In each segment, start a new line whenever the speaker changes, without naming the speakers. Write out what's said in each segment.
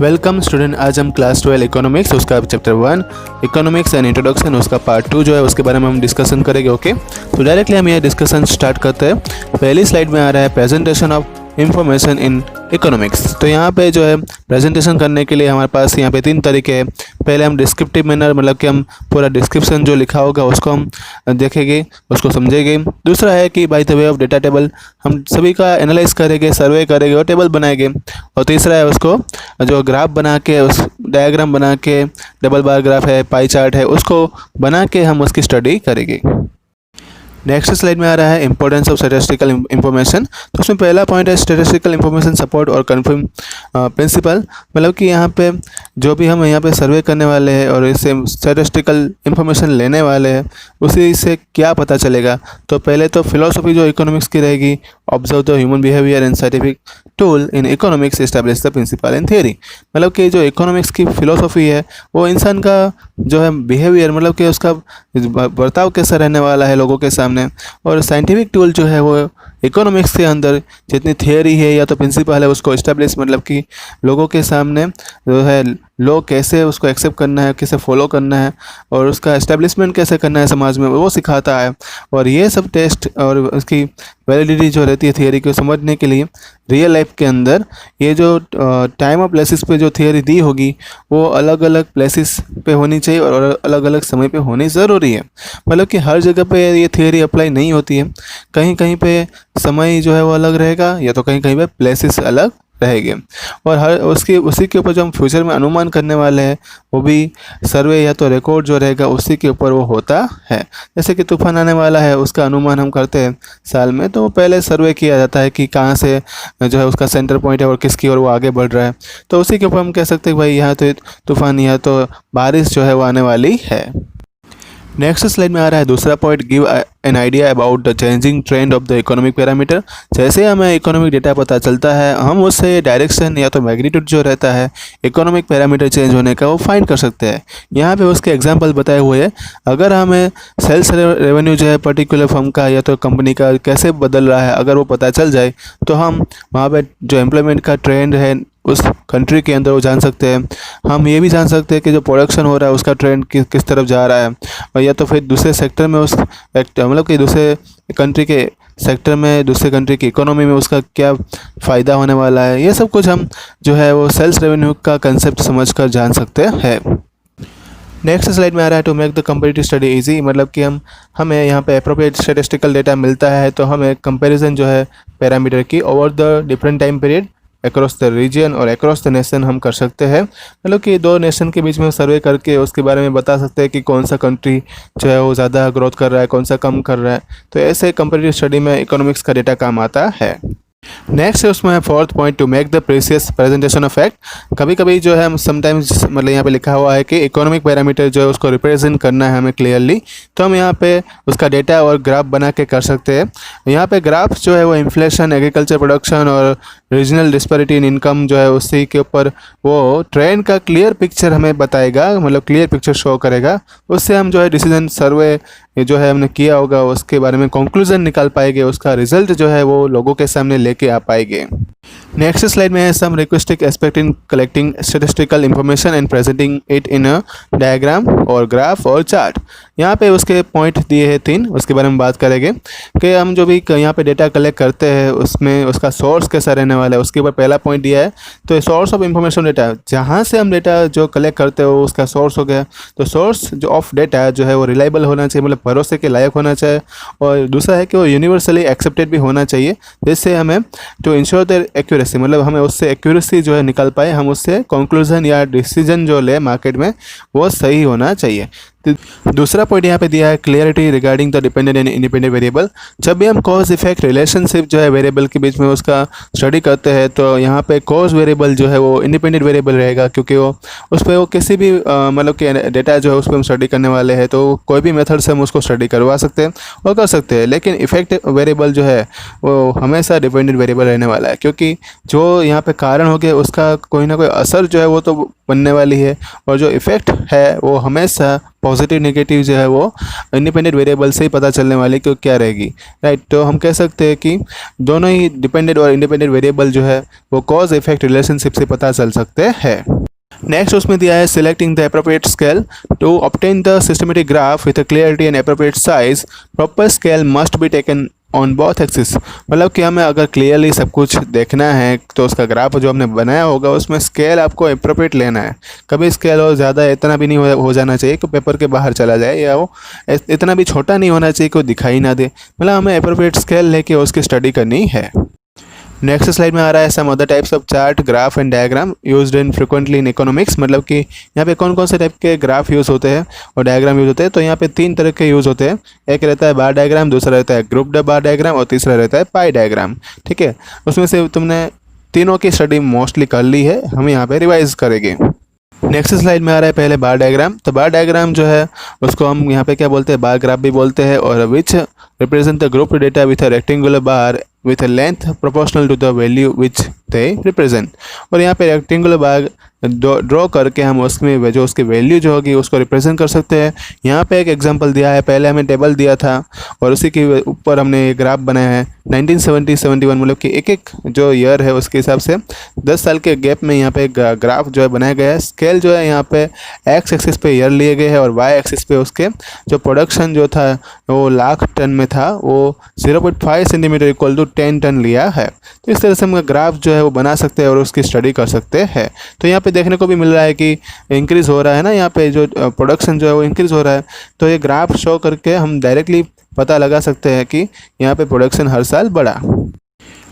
Welcome student. आज हम class 12 economics उसका चैप्टर 1 इकोनॉमिक्स एंड इंट्रोडक्शन उसका पार्ट 2 जो है उसके बारे में हम डिस्कशन करेंगे। ओके, तो डायरेक्टली हम यह डिस्कशन स्टार्ट करते हैं। पहली स्लाइड में आ रहा है presentation of information in economics. तो यहाँ पे जो है प्रेजेंटेशन करने के लिए हमारे पास यहाँ पे 3 तरीके हैं। पहले हम डिस्क्रिप्टिव मैनर, मतलब कि हम पूरा डिस्क्रिप्शन जो लिखा होगा उसको हम देखेंगे, उसको समझेंगे। दूसरा है कि by the way of data table, हम सभी का एनालाइज करेंगे, सर्वे करेंगे और टेबल बनाएंगे। और तीसरा है उसको जो ग्राफ बना के, उस डायग्राम बना के, डबल बार ग्राफ है, पाई चार्ट है, उसको बना के हम उसकी स्टडी करेंगे। नेक्स्ट स्लाइड में आ रहा है इंपॉर्टेंस ऑफ स्टैटिस्टिकल इंफॉर्मेशन। तो उसमें पहला पॉइंट है स्टैटिस्टिकल इंफॉर्मेशन सपोर्ट और कन्फर्म प्रिंसिपल, मतलब कि यहाँ पे जो भी हम यहाँ पे सर्वे करने वाले हैं और इससे स्टैटिस्टिकल इंफॉर्मेशन लेने वाले हैं, उसी से क्या पता चलेगा। तो पहले तो फिलोसफी जो इकोनॉमिक्स की रहेगी, observe the human behaviour and scientific tool in economics establish the principle and theory, मतलब कि जो इकोनॉमिक्स की फिलोसफी है वो इंसान का जो है बिहेवियर, मतलब कि उसका बर्ताव कैसा रहने वाला है लोगों के सामने, और साइंटिफिक टूल जो है वो इकोनॉमिक्स के अंदर जितनी थियरी है या तो प्रिंसिपल है उसको इस्टेब्लिश, मतलब कि लोगों के सामने जो है लोग कैसे उसको एक्सेप्ट करना है, कैसे फॉलो करना है और उसका इस्टेब्लिशमेंट कैसे करना है समाज में, वो सिखाता है। और ये सब टेस्ट और उसकी वैलिडिटी जो रहती है थियरी को समझने के लिए रियल लाइफ के अंदर ये जो टाइम और प्लेसेस पे जो थियरी दी होगी वो अलग अलग प्लेसेस पे होनी चाहिए और अलग अलग समय पे होनी ज़रूरी है। मतलब कि हर जगह पे ये थियरी अप्लाई नहीं होती है, कहीं कहीं पे समय जो है वो अलग रहेगा या तो कहीं कहीं पे प्लेसेस अलग रहेंगे। और हर उसी के ऊपर जो हम फ्यूचर में अनुमान करने वाले हैं वो भी सर्वे या तो रिकॉर्ड जो रहेगा उसी के ऊपर वो होता है। जैसे कि तूफान आने वाला है, उसका अनुमान हम करते हैं साल में, तो पहले सर्वे किया जाता है कि कहाँ से जो है उसका सेंटर पॉइंट है और किसकी ओर वो आगे बढ़ रहा है। तो उसी के ऊपर हम कह सकते हैं भाई यहाँ तो तूफान या तो बारिश जो है वो आने वाली है। नेक्स्ट स्लाइड में आ रहा है दूसरा point, give an idea about the changing trend of the economic parameter. जैसे हमें इकोनॉमिक डेटा पता चलता है, हम उससे डायरेक्शन या तो मैग्नीट्यूड जो रहता है इकोनॉमिक पैरामीटर चेंज होने का वो फाइंड कर सकते हैं। यहाँ पे उसके एग्जांपल बताए हुए हैं। अगर हमें सेल्स रेवेन्यू जो है पर्टिकुलर फर्म का या तो कंपनी का कैसे बदल रहा है अगर वो पता चल जाए, तो हम वहाँ पे जो एम्प्लॉयमेंट का ट्रेंड है उस कंट्री के अंदर वो जान सकते हैं। हम ये भी जान सकते हैं कि जो प्रोडक्शन हो रहा है उसका ट्रेंड किस तरफ जा रहा है, और या तो फिर दूसरे सेक्टर में उस मतलब कि दूसरे कंट्री के सेक्टर में, दूसरे कंट्री की इकोनॉमी में उसका क्या फ़ायदा होने वाला है। ये सब कुछ हम जो है वो सेल्स रेवेन्यू का कंसेप्ट समझकर जान सकते हैं। नेक्स्ट स्लाइड में आ रहा है to make the comparative study easy, मतलब कि हमें यहाँ पे अप्रोप्रिएट स्टैटिस्टिकल डेटा मिलता है तो हमें कंपैरिजन जो है पैरामीटर की over the different time period across the region और अक्रॉस द नेशन हम कर सकते हैं। मतलब कि 2 नेशन के बीच में सर्वे करके उसके बारे में बता सकते हैं कि कौन सा कंट्री जो है वो ज़्यादा ग्रोथ कर रहा है, कौन सा कम कर रहा है। तो ऐसे कंपेरेटिव स्टडी में इकोनॉमिक्स का डेटा काम आता है। नेक्स्ट है उसमें fourth point, to make the precise presentation of fact. कभी कभी जो है हम समटाइम्स, मतलब यहाँ पे लिखा हुआ है कि इकोनॉमिक पैरामीटर जो है उसको रिप्रेजेंट करना है हमें क्लियरली, तो हम यहाँ पे उसका डेटा और ग्राफ बना के कर सकते हैं। यहाँ पे ग्राफ जो है वो इन्फ्लेशन, एग्रीकल्चर प्रोडक्शन और रीजनल डिस्पैरिटी इन इनकम जो है उसी के ऊपर वो ट्रेंड का क्लियर पिक्चर हमें बताएगा, मतलब क्लियर पिक्चर शो करेगा। उससे हम जो है डिसीजन सर्वे जो है हमने किया होगा उसके बारे में कंक्लूजन निकाल पाएंगे, उसका रिजल्ट जो है वो लोगों के सामने लेके आ पाएंगे। नेक्स्ट स्लाइड में है some requisite aspect in collecting statistical information and presenting it in a diagram or graph or chart. यहाँ पे उसके पॉइंट दिए हैं 3, उसके बारे में बात करेंगे कि हम जो भी यहाँ पे डेटा कलेक्ट करते हैं उसमें उसका सोर्स कैसा रहने वाला है। उसके ऊपर पहला पॉइंट दिया है, तो सोर्स ऑफ इंफॉर्मेशन डेटा, जहाँ से हम डेटा जो कलेक्ट करते हो उसका सोर्स हो गया। तो सोर्स जो ऑफ डेटा जो है वो रिलायबल होना चाहिए, मतलब भरोसे के लायक होना चाहिए। और दूसरा है कि वो यूनिवर्सली एक्सेप्टेड भी होना चाहिए, जिससे हमें टू इंश्योर द एक्यूरेसी, मतलब हमें उससे एक्यूरेसी जो है निकाल पाए, हम उससे कंक्लूजन या डिसीजन जो ले मार्केट में वो सही होना चाहिए। दूसरा पॉइंट यहाँ पे दिया है clarity regarding the dependent and independent variable. जब भी हम कॉज इफेक्ट रिलेशनशिप जो है वेरिएबल के बीच में उसका स्टडी करते हैं तो यहाँ पे कॉज वेरिएबल जो है वो इंडिपेंडेंट वेरिएबल रहेगा, क्योंकि वो उस पर वो किसी भी मतलब कि डेटा जो है उस पर हम स्टडी करने वाले हैं तो कोई भी मेथड से हम उसको स्टडी करवा सकते हैं और कर सकते हैं। लेकिन इफेक्ट वेरिएबल जो है वो हमेशा डिपेंडेंट वेरिएबल रहने वाला है, क्योंकि जो यहाँ पे कारण हो गया उसका कोई ना कोई असर जो है वो तो बनने वाली है, और जो इफेक्ट है वो हमेशा पॉजिटिव नेगेटिव जो है वो इंडिपेंडेंट वेरिएबल से ही पता चलने वाली कि क्या रहेगी, राइट। तो हम कह सकते हैं कि दोनों ही डिपेंडेंट और इंडिपेंडेंट वेरिएबल जो है वो कॉज इफेक्ट रिलेशनशिप से पता चल सकते हैं। नेक्स्ट उसमें दिया है selecting the appropriate scale to obtain the systematic graph with clarity and appropriate size. Proper scale must be taken on both axis. मतलब कि हमें अगर क्लियरली सब कुछ देखना है तो उसका ग्राफ जो हमने बनाया होगा उसमें स्केल आपको अप्रोप्रिएट लेना है। कभी स्केल हो ज़्यादा इतना भी नहीं हो जाना चाहिए कि पेपर के बाहर चला जाए, या वो इतना भी छोटा नहीं होना चाहिए कि वो दिखाई ना दे। मतलब हमें अप्रोप्रिएट स्केल लेके उसकी स्टडी करनी है। नेक्स्ट स्लाइड में आ रहा है some other types of chart, graph and diagram used in frequently in economics. मतलब कि यहाँ पे कौन कौन से टाइप के ग्राफ यूज़ होते हैं और डायग्राम यूज़ होते हैं। तो यहाँ पे 3 तरह के यूज़ होते हैं। एक रहता है बार डायग्राम, दूसरा रहता है ग्रुप बार डायग्राम और तीसरा रहता है पाई डायग्राम। ठीक है, उसमें से तुमने तीनों की स्टडी मोस्टली कर ली है, हम यहाँ पे रिवाइज करेंगे। नेक्स्ट स्लाइड में आ रहा है पहले बार डायग्राम। तो बार डायग्राम जो है उसको हम यहाँ पे क्या बोलते हैं, बार ग्राफ भी बोलते हैं, और which represent the group data with a rectangular bar with a length proportional to the value which they represent। और यहाँ पे रेक्टेंगुलर बार ड्रॉ करके हम उसमें जो उसकी वैल्यू जो होगी उसको रिप्रेजेंट कर सकते हैं। यहाँ पे एक एग्जांपल दिया है, पहले हमें टेबल दिया था और उसी के ऊपर हमने एक ग्राफ बनाया है 1970-71, मतलब कि एक जो ईयर है उसके हिसाब से 10 साल के गैप में यहाँ पे ग्राफ जो है बनाया गया है। स्केल जो है यहाँ पे एक्स एक्सिस पे ईयर लिए गए हैं और वाई एक्सिस पे उसके जो प्रोडक्शन जो था वो लाख टन में था, वो 0.5 सेंटीमीटर इक्वल टू 10 टन लिया है। तो इस तरह से हम ग्राफ जो है वो बना सकते हैं और उसकी स्टडी कर सकते हैं। तो यहाँ पे देखने को भी मिल रहा है कि इंक्रीज़ हो रहा है ना, यहाँ पे जो प्रोडक्शन जो है वो इंक्रीज़ हो रहा है। तो ये ग्राफ शो करके हम डायरेक्टली पता लगा सकते हैं कि यहाँ पे प्रोडक्शन हर साल बढ़ा।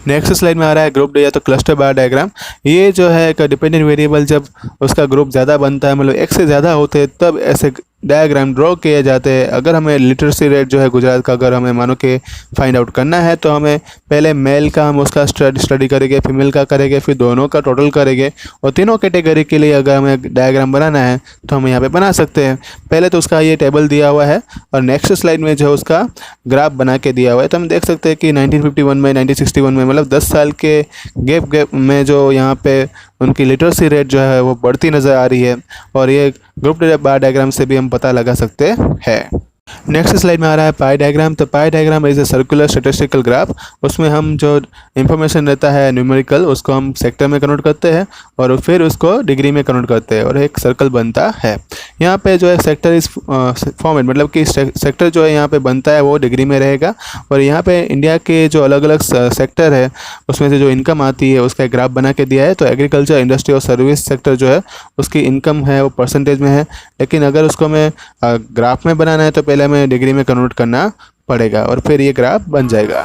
नेक्स्ट स्लाइड में आ रहा है ग्रुप या तो क्लस्टर बार डायग्राम। ये जो है एक डिपेंडेंट वेरिएबल जब उसका ग्रुप ज़्यादा बनता है, मतलब एक से ज़्यादा होते हैं, तब ऐसे डायग्राम ड्रॉ किए जाते हैं। अगर हमें लिटरेसी रेट जो है गुजरात का अगर हमें मानो कि फाइंड आउट करना है तो हमें पहले मेल का हम उसका स्टडी करेंगे, फीमेल का करेंगे, फिर दोनों का टोटल करेंगे, और तीनों कैटेगरी के लिए अगर हमें डायग्राम बनाना है तो हम यहाँ पे बना सकते हैं। पहले तो उसका ये टेबल दिया हुआ है और नेक्स्ट स्लाइड में जो है उसका ग्राफ बना के दिया हुआ है। तो हम देख सकते हैं कि 1951 में 1961 में, मतलब 10 साल के गैप में जो यहाँ पे उनकी लिटरेसी रेट जो है वो बढ़ती नज़र आ रही है, और ये ग्रुप बार डायग्राम से भी हम पता लगा सकते हैं। नेक्स्ट स्लाइड में आ रहा है पाई डायग्राम। तो पाई diagram is a circular statistical graph. उसमें हम जो इंफॉर्मेशन रहता है न्यूमेरिकल उसको हम सेक्टर में कन्वर्ट करते हैं और फिर उसको डिग्री में कन्वर्ट करते हैं और एक सर्कल बनता है। यहाँ पे जो है सेक्टर इज फॉर्मेट, मतलब कि सेक्टर जो है यहाँ पे बनता है वो डिग्री में रहेगा, और यहाँ पे इंडिया के जो अलग अलग सेक्टर है उसमें से जो इनकम आती है उसका एक ग्राफ बना के दिया है। तो एग्रीकल्चर, इंडस्ट्री और सर्विस सेक्टर जो है उसकी इनकम है वो परसेंटेज में है, लेकिन अगर उसको हमें ग्राफ में बनाना है तो पहले हमें डिग्री में कन्वर्ट करना पड़ेगा और फिर ये ग्राफ बन जाएगा।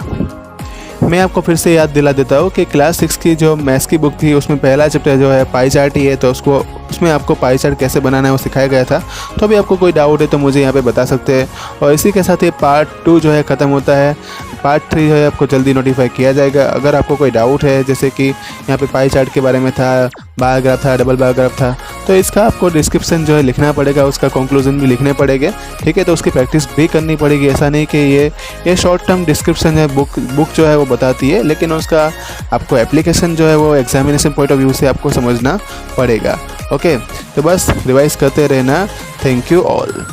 मैं आपको फिर से याद दिला देता हूँ कि क्लास 6 की जो मैथ्स की बुक थी उसमें पहला चैप्टर जो है पाई चार्ट ही है, तो उसमें आपको पाई चार्ट कैसे बनाना है वो सिखाया गया था। तो अभी आपको कोई डाउट है तो मुझे यहाँ पे बता सकते हैं। और इसी के साथ ये पार्ट 2 जो है ख़त्म होता है। पार्ट 3 जो है आपको जल्दी नोटिफाई किया जाएगा। अगर आपको कोई डाउट है, जैसे कि यहाँ पे पाई चार्ट के बारे में था, बार ग्राफ था, डबल बार ग्राफ था, तो इसका आपको डिस्क्रिप्शन जो है लिखना पड़ेगा, उसका कंक्लूजन भी लिखने पड़ेंगे, ठीक है। तो उसकी प्रैक्टिस भी करनी पड़ेगी। ऐसा नहीं कि ये शॉर्ट टर्म डिस्क्रिप्शन है, बुक जो है वो बताती है, लेकिन उसका आपको एप्लीकेशन जो है वो एग्जामिनेशन पॉइंट ऑफ व्यू से आपको समझना पड़ेगा। ओके, तो बस रिवाइज करते रहना। Thank you all.